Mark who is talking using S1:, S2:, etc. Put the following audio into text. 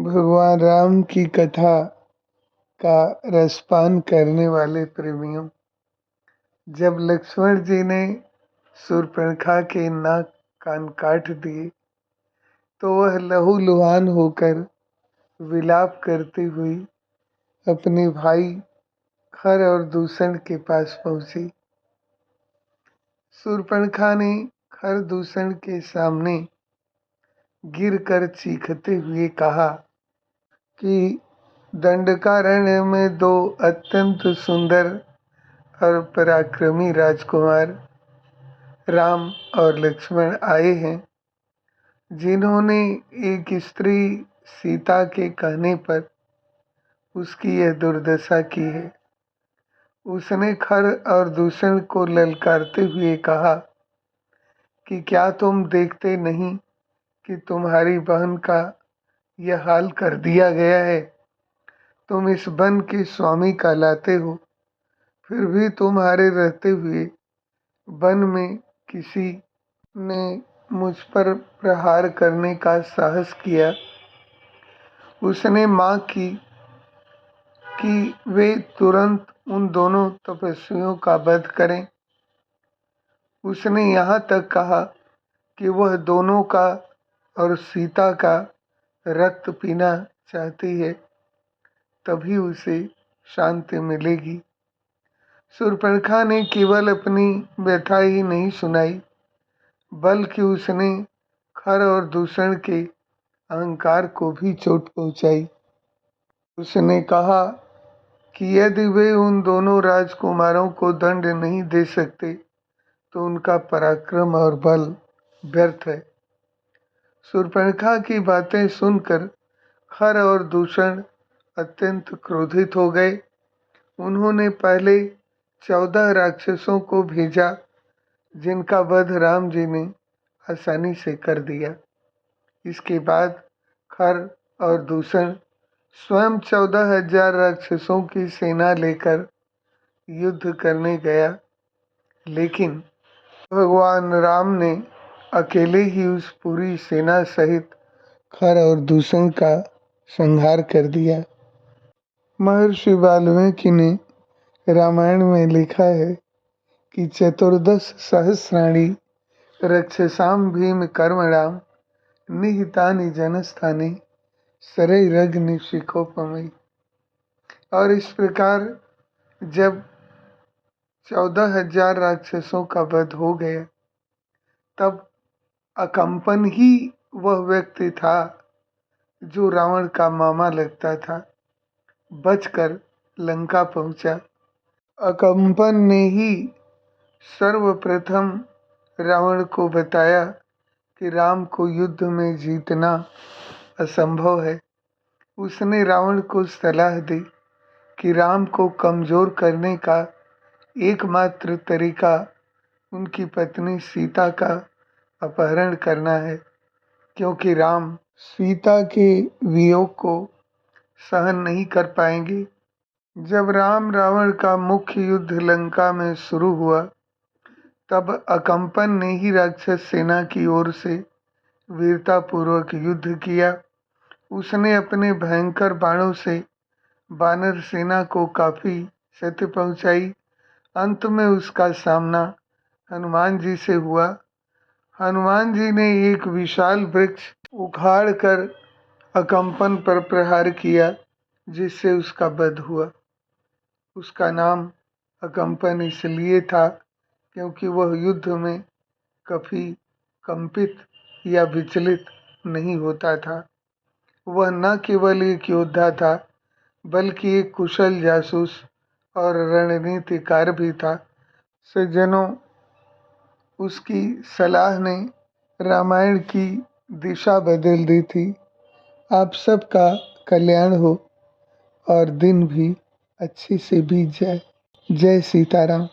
S1: भगवान राम की कथा का रसपान करने वाले प्रेमियों, जब लक्ष्मण जी ने शूर्पणखा के नाक कान काट दिए तो वह लहूलुहान होकर विलाप करती हुई अपने भाई खर और दूषण के पास पहुंची। शूर्पणखा ने खर दूषण के सामने गिरकर चीखते हुए कहा कि दंडकारण्य में दो अत्यंत सुंदर और पराक्रमी राजकुमार राम और लक्ष्मण आए हैं, जिन्होंने एक स्त्री सीता के कहने पर उसकी यह दुर्दशा की है। उसने खर और दूषण को ललकारते हुए कहा कि क्या तुम देखते नहीं कि तुम्हारी बहन का यह हाल कर दिया गया है। तुम इस वन के स्वामी कहलाते हो, फिर भी तुम्हारे रहते हुए वन में किसी ने मुझ पर प्रहार करने का साहस किया। उसने मांग की कि वे तुरंत उन दोनों तपस्वियों का वध करें। उसने यहाँ तक कहा कि वह दोनों का और सीता का रक्त पीना चाहती है, तभी उसे शांति मिलेगी। शूर्पणखा ने केवल अपनी व्यथा ही नहीं सुनाई, बल्कि उसने खर और दूषण के अहंकार को भी चोट पहुंचाई। उसने कहा कि यदि वे उन दोनों राजकुमारों को दंड नहीं दे सकते तो उनका पराक्रम और बल व्यर्थ है। शूर्पणखा की बातें सुनकर खर और दूषण अत्यंत क्रोधित हो गए। उन्होंने पहले 14 राक्षसों को भेजा, जिनका वध राम जी ने आसानी से कर दिया। इसके बाद खर और दूषण स्वयं 14,000 राक्षसों की सेना लेकर युद्ध करने गया, लेकिन भगवान राम ने अकेले ही उस पूरी सेना सहित खर और दूषण का संहार कर दिया। महर्षि वाल्मीकि ने रामायण में लिखा है कि 14 सहस्राणि रक्षसाम भीम कर्मणाम निहितानि जनस्थाने शरैरग्निशिखोपमैः। और इस प्रकार जब 14,000 राक्षसों का वध हो गया, तब अकंपन ही वह व्यक्ति था जो रावण का मामा लगता था, बचकर लंका पहुंचा। अकंपन ने ही सर्वप्रथम रावण को बताया कि राम को युद्ध में जीतना असंभव है। उसने रावण को सलाह दी कि राम को कमजोर करने का एकमात्र तरीका उनकी पत्नी सीता का अपहरण करना है, क्योंकि राम सीता के वियोग को सहन नहीं कर पाएंगे। जब राम रावण का मुख्य युद्ध लंका में शुरू हुआ, तब अकंपन ने ही राक्षस सेना की ओर से वीरतापूर्वक युद्ध किया। उसने अपने भयंकर बाणों से वानर सेना को काफी क्षति पहुंचाई। अंत में उसका सामना हनुमान जी से हुआ। हनुमान जी ने एक विशाल वृक्ष उखाड़कर अकंपन पर प्रहार किया, जिससे उसका वध हुआ। उसका नाम अकंपन इसलिए था क्योंकि वह युद्ध में कभी कंपित या विचलित नहीं होता था। वह न केवल एक योद्धा था, बल्कि एक कुशल जासूस और रणनीतिकार भी था। सज्जनों, उसकी सलाह ने रामायण की दिशा बदल दी थी। आप सबका कल्याण हो और दिन भी अच्छे से बीत जाए। जय सीताराम।